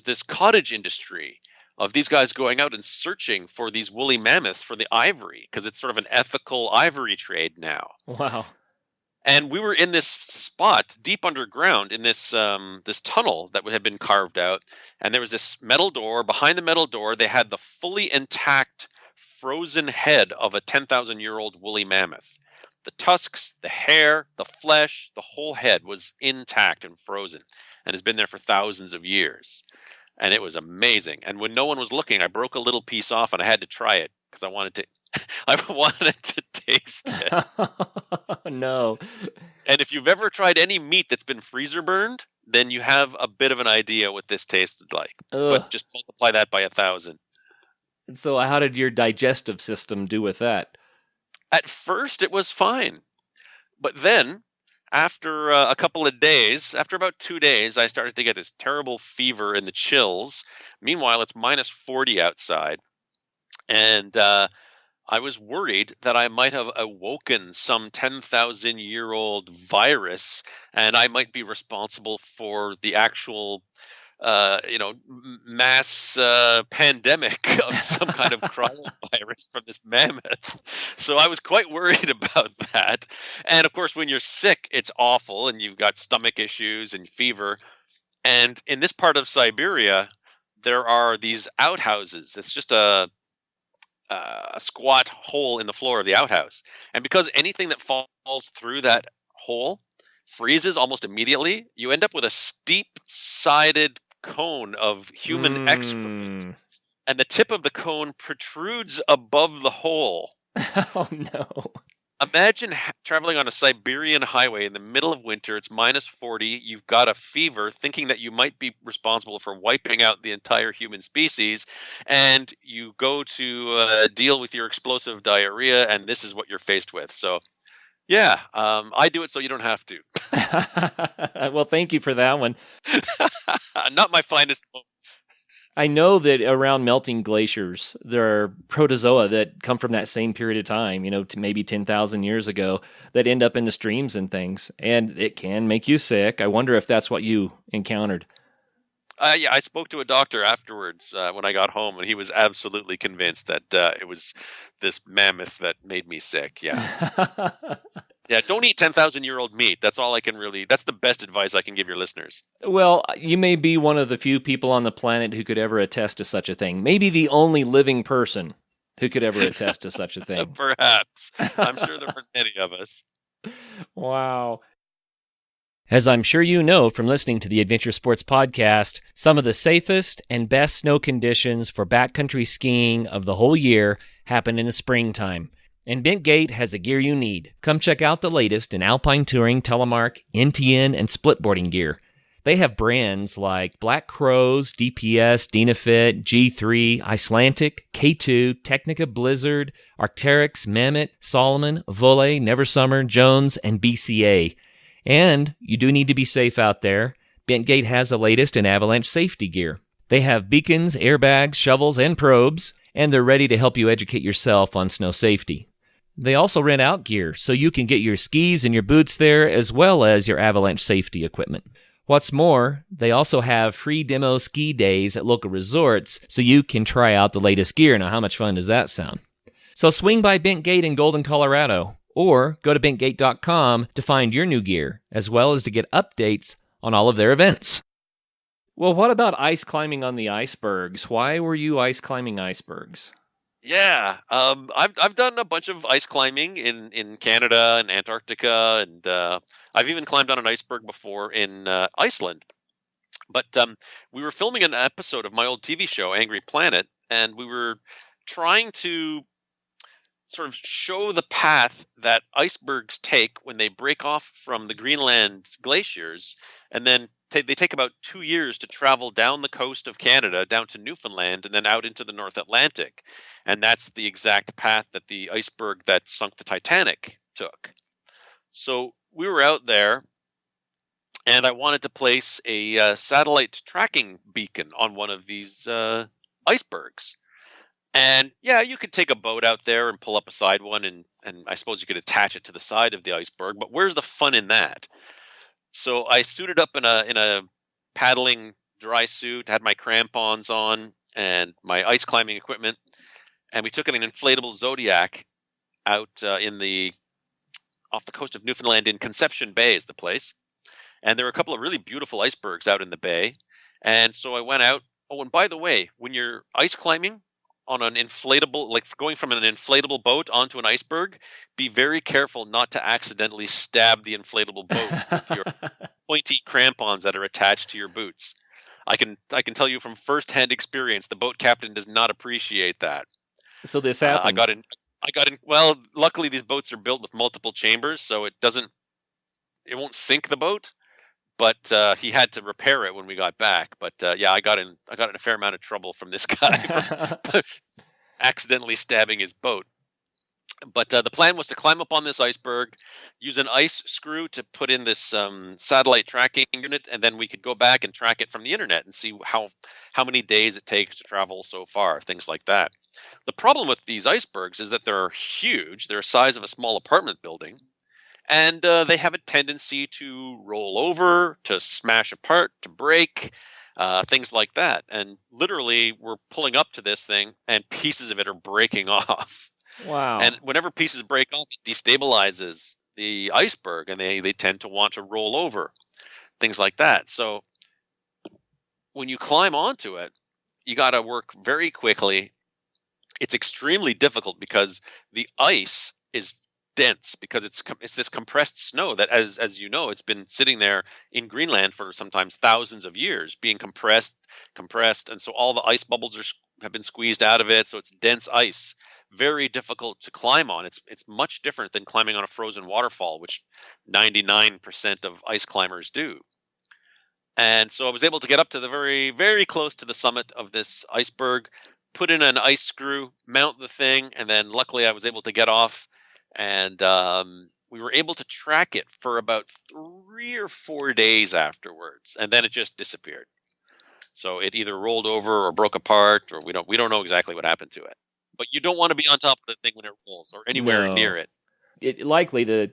this cottage industry of these guys going out and searching for these woolly mammoths for the ivory, because it's sort of an ethical ivory trade now. Wow. And we were in this spot deep underground in this this tunnel that had been carved out. And there was this metal door. Behind the metal door, they had the fully intact frozen head of a 10,000-year-old woolly mammoth. The tusks, the hair, the flesh, the whole head was intact and frozen and has been there for thousands of years. And it was amazing. And when no one was looking, I broke a little piece off and I had to try it because I wanted to taste it. No. And if you've ever tried any meat that's been freezer burned, then you have a bit of an idea what this tasted like. Ugh. But just multiply that by 1,000. So how did your digestive system do with that? At first, it was fine. But then, after a couple of days, after about 2 days, I started to get this terrible fever and the chills. Meanwhile, it's minus 40 outside. And I was worried that I might have awoken some 10,000-year-old virus, and I might be responsible for the actual, mass pandemic of some kind of coronavirus from this mammoth. So I was quite worried about that. And of course, when you're sick, it's awful, and you've got stomach issues and fever. And in this part of Siberia, there are these outhouses. It's just a squat hole in the floor of the outhouse. And because anything that falls through that hole freezes almost immediately, you end up with a steep-sided cone of human excrement. And the tip of the cone protrudes above the hole. Oh, no. Imagine traveling on a Siberian highway in the middle of winter. It's minus 40. You've got a fever, thinking that you might be responsible for wiping out the entire human species. And you go to deal with your explosive diarrhea, and this is what you're faced with. So, yeah, I do it so you don't have to. Well, thank you for that one. Not my finest moment. I know that around melting glaciers, there are protozoa that come from that same period of time, to maybe 10,000 years ago, that end up in the streams and things, and it can make you sick. I wonder if that's what you encountered. Yeah, I spoke to a doctor afterwards when I got home, and he was absolutely convinced that it was this mammoth that made me sick. Yeah. Yeah, don't eat 10,000-year-old meat. That's the best advice I can give your listeners. Well, you may be one of the few people on the planet who could ever attest to such a thing. Maybe the only living person who could ever attest to such a thing. Perhaps. I'm sure there are many of us. Wow. As I'm sure you know from listening to the Adventure Sports Podcast, some of the safest and best snow conditions for backcountry skiing of the whole year happen in the springtime. And Bentgate has the gear you need. Come check out the latest in alpine touring, telemark, NTN, and splitboarding gear. They have brands like Black Crows, DPS, Dynafit, G3, Icelandic, K2, Technica Blizzard, Arc'teryx, Mammoth, Solomon, Volley, Neversummer, Jones, and BCA. And you do need to be safe out there. Bentgate has the latest in avalanche safety gear. They have beacons, airbags, shovels, and probes, and they're ready to help you educate yourself on snow safety. They also rent out gear, so you can get your skis and your boots there, as well as your avalanche safety equipment. What's more, they also have free demo ski days at local resorts, so you can try out the latest gear. Now, how much fun does that sound? So swing by Bentgate in Golden, Colorado, or go to bentgate.com to find your new gear, as well as to get updates on all of their events. Well, what about ice climbing on the icebergs? Why were you ice climbing icebergs? Yeah, I've done a bunch of ice climbing in Canada and Antarctica, and I've even climbed on an iceberg before in Iceland. But we were filming an episode of my old TV show, Angry Planet, and we were trying to sort of show the path that icebergs take when they break off from the Greenland glaciers, and then they take about 2 years to travel down the coast of Canada, down to Newfoundland, and then out into the North Atlantic. And that's the exact path that the iceberg that sunk the Titanic took. So we were out there, and I wanted to place a satellite tracking beacon on one of these icebergs. And yeah, you could take a boat out there and pull up a side one, and I suppose you could attach it to the side of the iceberg, but where's the fun in that? So I suited up in a paddling dry suit, had my crampons on and my ice climbing equipment, and we took an inflatable Zodiac out off the coast of Newfoundland in Conception Bay is the place. And there were a couple of really beautiful icebergs out in the bay. And so I went out. Oh, and by the way, when you're ice climbing on an inflatable, like going from an inflatable boat onto an iceberg, be very careful not to accidentally stab the inflatable boat with your pointy crampons that are attached to your boots. I can tell you from firsthand experience, the boat captain does not appreciate that. So this happened. I got in. Well, luckily these boats are built with multiple chambers, so it won't sink the boat. But he had to repair it when we got back. But yeah, I got in a fair amount of trouble from this guy for accidentally stabbing his boat. But the plan was to climb up on this iceberg, use an ice screw to put in this satellite tracking unit, and then we could go back and track it from the internet and see how many days it takes to travel so far, things like that. The problem with these icebergs is that they're huge. They're the size of a small apartment building. And they have a tendency to roll over, to smash apart, to break, things like that. And literally, we're pulling up to this thing, and pieces of it are breaking off. Wow. And whenever pieces break off, it destabilizes the iceberg, and they tend to want to roll over, things like that. So when you climb onto it, you got to work very quickly. It's extremely difficult because the ice is dense, because it's this compressed snow that, as you know, it's been sitting there in Greenland for sometimes thousands of years, being compressed, and so all the ice bubbles have been squeezed out of it. So it's dense ice, very difficult to climb on. It's much different than climbing on a frozen waterfall, which 99% of ice climbers do. And so I was able to get up to the very, very close to the summit of this iceberg, put in an ice screw, mount the thing, and then luckily I was able to get off. And we were able to track it for about 3 or 4 days afterwards, and then it just disappeared. So it either rolled over or broke apart, or we don't know exactly what happened to it. But you don't want to be on top of the thing when it rolls, or anywhere near it. Likely the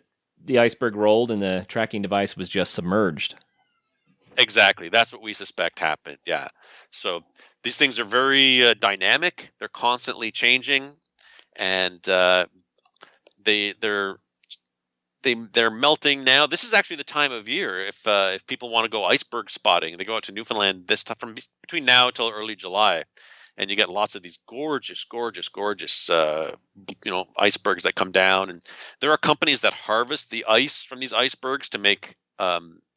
iceberg rolled and the tracking device was just submerged. Exactly, that's what we suspect happened. Yeah. So these things are very dynamic. They're constantly changing, and they're melting now. This is actually the time of year if people want to go iceberg spotting. They go out to Newfoundland this time from between now till early July, and you get lots of these gorgeous icebergs that come down. And there are companies that harvest the ice from these icebergs to make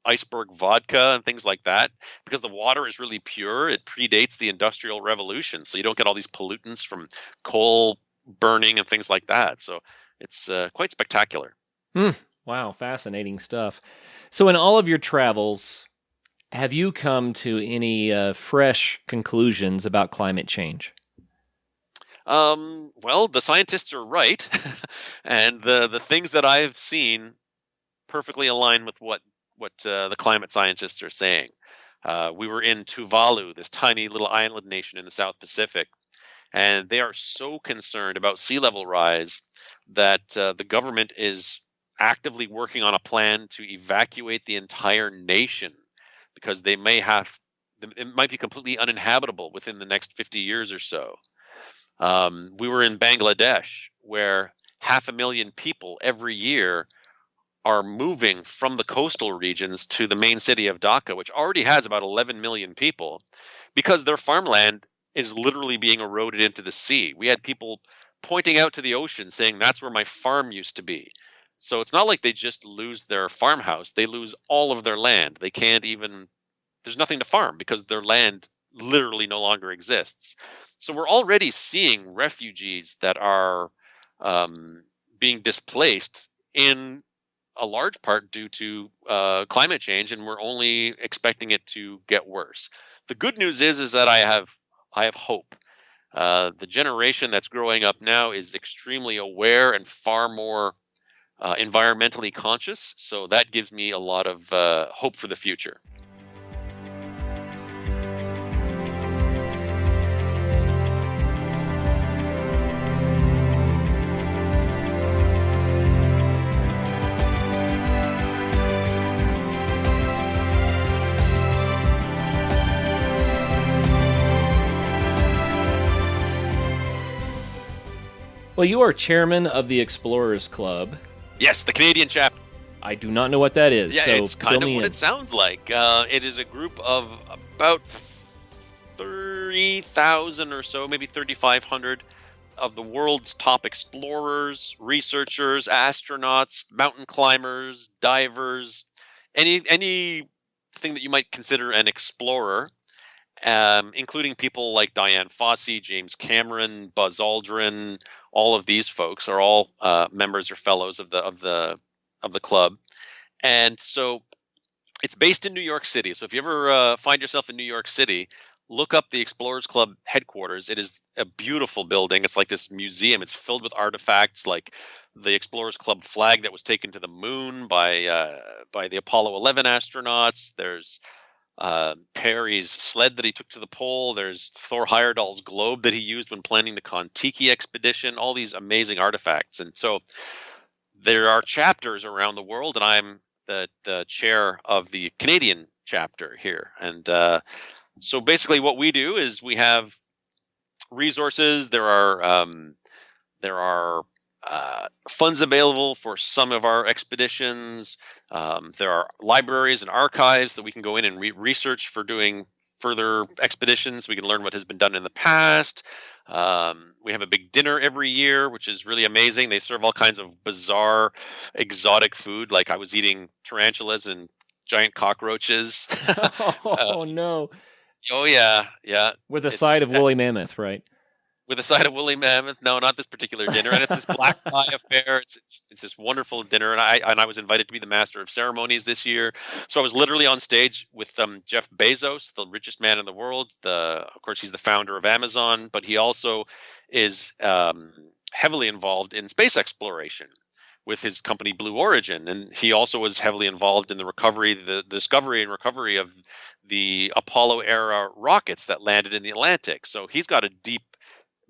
iceberg vodka and things like that, because the water is really pure. It predates the Industrial Revolution, so you don't get all these pollutants from coal burning and things like that. So it's quite spectacular. Wow, fascinating stuff. So in all of your travels, Have you come to any fresh conclusions about climate change? Well, the scientists are right, and the things that I've seen perfectly align with what the climate scientists are saying. We were in Tuvalu, this tiny little island nation in the South Pacific, and they are so concerned about sea level rise that the government is actively working on a plan to evacuate the entire nation because it might be completely uninhabitable within the next 50 years or so. We were in Bangladesh, where 500,000 people every year are moving from the coastal regions to the main city of Dhaka, which already has about 11 million people, because their farmland is literally being eroded into the sea. We had people pointing out to the ocean saying, that's where my farm used to be. So it's not like they just lose their farmhouse, they lose all of their land. They can't even, there's nothing to farm because their land literally no longer exists. So we're already seeing refugees that are being displaced in a large part due to climate change, and we're only expecting it to get worse. The good news is that I have hope. The generation that's growing up now is extremely aware and far more environmentally conscious, so that gives me a lot of hope for the future. Well, you are chairman of the Explorers Club. Yes, the Canadian chapter. I do not know what that is. Yeah, so it's kind of what it sounds like. It is a group of about 30,000 or so, maybe 3,500 of the world's top explorers, researchers, astronauts, mountain climbers, divers, anything that you might consider an explorer, including people like Diane Fossey, James Cameron, Buzz Aldrin. All of these folks are all members or fellows of the club, and so it's based in New York City. So if you ever find yourself in New York City, look up the Explorers Club headquarters. It is a beautiful building. It's like this museum. It's filled with artifacts like the Explorers Club flag that was taken to the moon by the Apollo 11 astronauts. There's Perry's sled that he took to the pole. There's Thor Heyerdahl's globe that he used when planning the Kon-Tiki expedition. All these amazing artifacts. And so there are chapters around the world, and I'm the chair of the Canadian chapter here. And so basically what we do is we have resources. There are funds available for some of our expeditions. There are libraries and archives that we can go in and research for doing further expeditions. We can learn what has been done in the past. We have a big dinner every year, which is really amazing. They serve all kinds of bizarre, exotic food. Like I was eating tarantulas and giant cockroaches. Oh, no. Oh, yeah. With a side of woolly mammoth, right? With a side of woolly mammoth. No, not this particular dinner. And it's this black tie affair. It's this wonderful dinner. And I was invited to be the master of ceremonies this year. So I was literally on stage with Jeff Bezos, the richest man in the world. Of course, he's the founder of Amazon, but he also is heavily involved in space exploration with his company Blue Origin. And he also was heavily involved in the discovery and recovery of the Apollo era rockets that landed in the Atlantic. So he's got a deep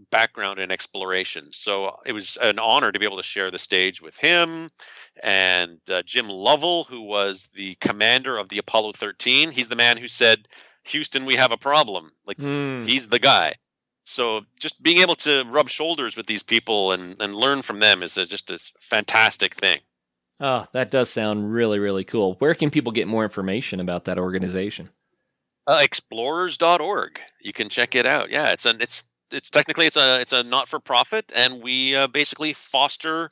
background in exploration. So it was an honor to be able to share the stage with him and Jim Lovell, who was the commander of the Apollo 13. He's the man who said, "Houston, we have a problem." He's the guy. So just being able to rub shoulders with these people and learn from them is just a fantastic thing. Oh, that does sound really, really cool. Where can people get more information about that organization? Explorers.org. You can check it out. Yeah, it's technically it's a not-for-profit, and we basically foster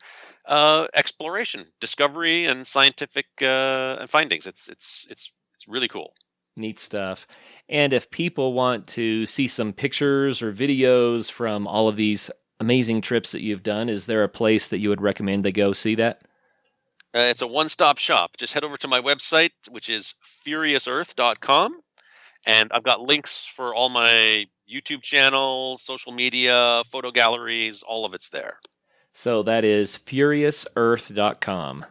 exploration, discovery, and scientific findings. It's really cool. Neat stuff. And if people want to see some pictures or videos from all of these amazing trips that you've done, is there a place that you would recommend they go see that? It's a one-stop shop. Just head over to my website, which is furiousearth.com, and I've got links for all my YouTube channel, social media, photo galleries, all of it's there. So that is furiousearth.com.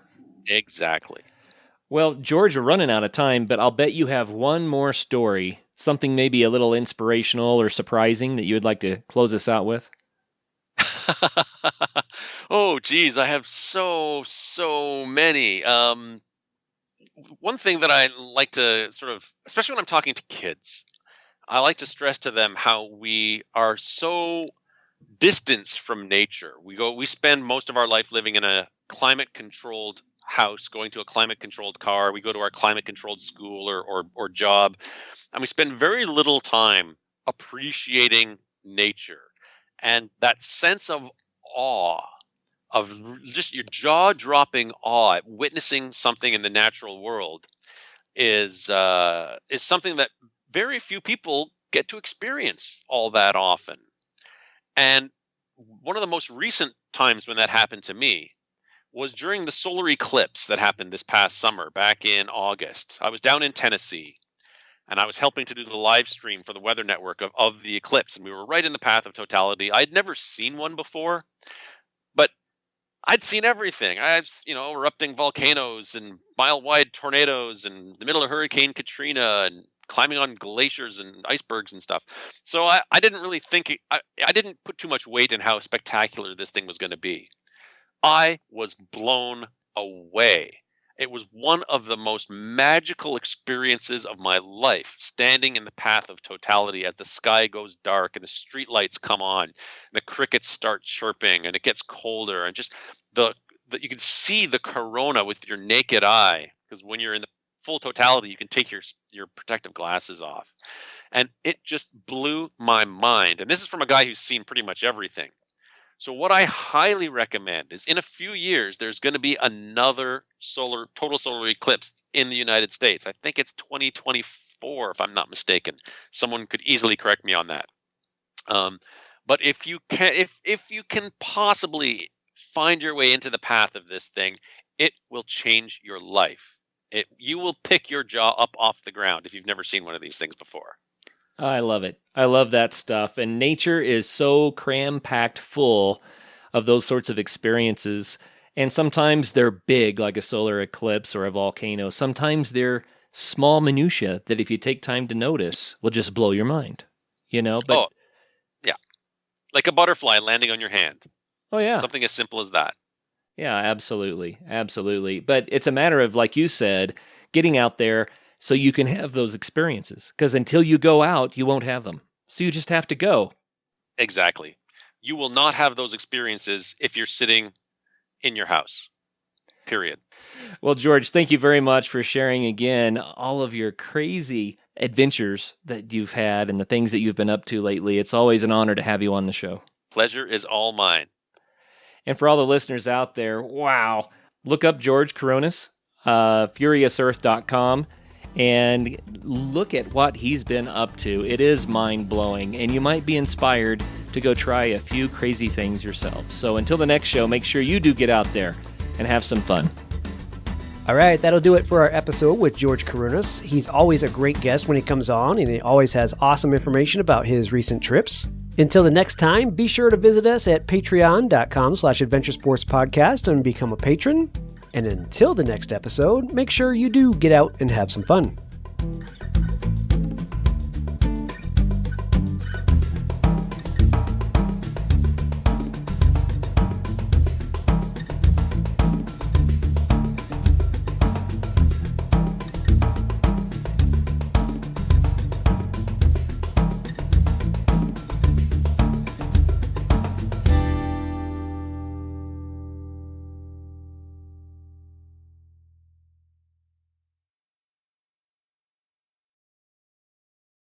Exactly. Well, George, we're running out of time, but I'll bet you have one more story, something maybe a little inspirational or surprising that you would like to close us out with. Oh, geez, I have so many. One thing that I like to sort of, especially when I'm talking to kids, I like to stress to them how we are so distanced from nature. We spend most of our life living in a climate-controlled house, going to a climate-controlled car. We go to our climate-controlled school or job, and we spend very little time appreciating nature. And that sense of awe, of just your jaw-dropping awe at witnessing something in the natural world, is something that very few people get to experience all that often. And one of the most recent times when that happened to me was during the solar eclipse that happened this past summer, back in August. I was down in Tennessee, and I was helping to do the live stream for the Weather Network of the eclipse, and we were right in the path of totality. I'd never seen one before, but I'd seen everything. I've, erupting volcanoes and mile-wide tornadoes and the middle of Hurricane Katrina and climbing on glaciers and icebergs and stuff. So I didn't really think, I didn't put too much weight in how spectacular this thing was going to be. I was blown away. It was one of the most magical experiences of my life, standing in the path of totality as the sky goes dark and the streetlights come on, and the crickets start chirping, and it gets colder, and just you can see the corona with your naked eye, because when you're in the full totality, you can take your protective glasses off, and it just blew my mind. And this is from a guy who's seen pretty much everything. So what I highly recommend is, in a few years, there's going to be another total solar eclipse in the United States. I think it's 2024, if I'm not mistaken. Someone could easily correct me on that. But if you can possibly find your way into the path of this thing, it will change your life. You will pick your jaw up off the ground if you've never seen one of these things before. I love it. I love that stuff. And nature is so cram-packed full of those sorts of experiences. And sometimes they're big, like a solar eclipse or a volcano. Sometimes they're small minutia that, if you take time to notice, will just blow your mind. But yeah. Like a butterfly landing on your hand. Oh, yeah. Something as simple as that. Yeah, absolutely. Absolutely. But it's a matter of, like you said, getting out there so you can have those experiences. Because until you go out, you won't have them. So you just have to go. Exactly. You will not have those experiences if you're sitting in your house. Period. Well, George, thank you very much for sharing again all of your crazy adventures that you've had and the things that you've been up to lately. It's always an honor to have you on the show. Pleasure is all mine. And for all the listeners out there, wow, look up George Kourounis, furiousearth.com. And look at what he's been up to. It is mind-blowing, and you might be inspired to go try a few crazy things yourself. So until the next show, make sure you do get out there and have some fun. All right, that'll do it for our episode with George Kourounis. He's always a great guest when he comes on, and he always has awesome information about his recent trips. Until the next time, be sure to visit us at patreon.com/adventuresportspodcast and become a patron. And until the next episode, make sure you do get out and have some fun.